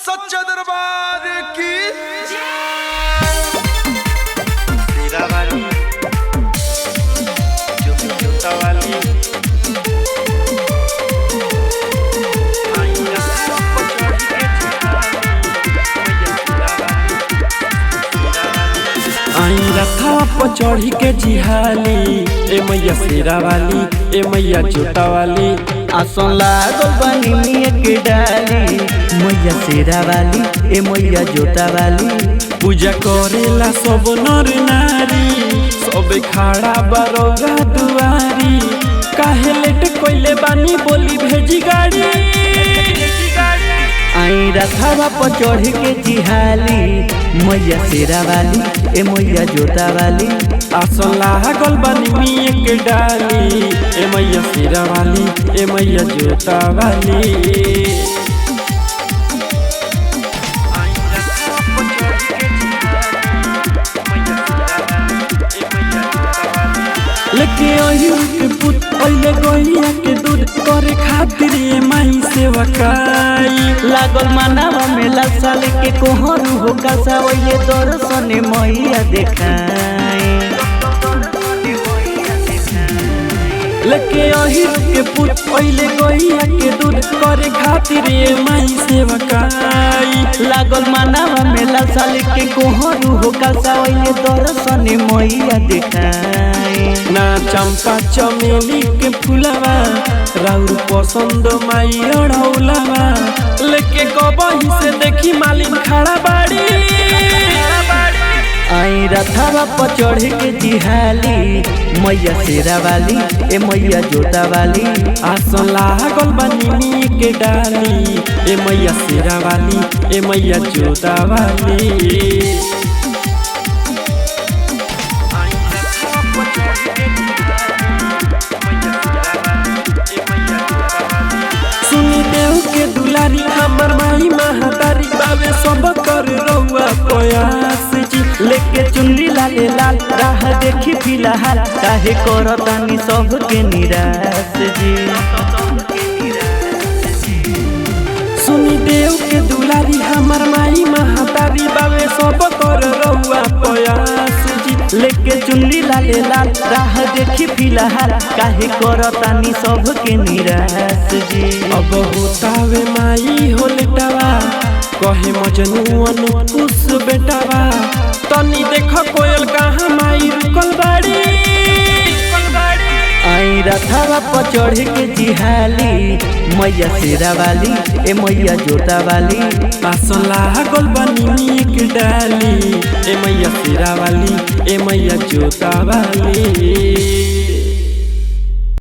सच्चा दरबार की सीरा वाली जूता वाली आई रथवा पर चढ़ी के जिहाली ए मैया सीरा वाली ए मैया जूता वाली आसन लागल बानी मिया के डाली मैया शेरा वाली ए मैया जोता वाली पूजा करेला सब नर नारी सब खड़ा बरोगा दुआरी काहे लेट कोइले बानी बोली भेजी गाड़ी आई रथवा पर चढ़ के जिहाली मैया शेरा वाली ए मैया जोता वाली आसन लागल बानी मिया के डाली ए मैया शेरा वाली ए मैया जोता वाली लेके अहिर के पुत ओइले गइया के दूध करे खातिर ए माई सेवा काई लागल मानवा में लासाल के कोहरू हो कासा ओइले दर्शन मैया देखाई लेके अहिर के पुत ओइले गइया के दूध करे खातिर ए माई सेवा काई लागल मानवा में लासाल के कोहरू हो कासा ओइले दर्शन मैया देखाई ना चंपा चमेली के फुलावा राउर पसंद माई अड़ौलावा लेके कबही से देखी मालिन खड़ा बाड़ी आई रथवा पर चढ़ के जिहाली मैया शेरा वाली ए मैया जोता वाली आसन लागल बानी मिया के डाली ए मैया शेरा वाली ए मैया जोता वाली सुनी देव के दुलारी हमर माई महातारी बाबे सब कर रहुआ प्रयास जी लेके चुनरी लाले लाल राह देखी फिलहाल काहे करतानी सबके निराश जी सुनी देव के दुलारी हमर माई महातारी बाबे सब कर रहुआ प्रयास जी लेके चुनरी लाले लाल राह देखी फिलहाल काहे करतानी सबके निराश जी अब होतावे माई हो लेटावा कहे मजनू अनुकुश बेटावा तनी देख कोयल कहाँ माई रुकल बाड़ी आई रथवा पर चढ़ के जिहाली मैया शेरा वाली ए मैया जोता वाली आसन लागल बानी मिया के डाली ए मैया शेरा वाली ए मैया जोता वाली।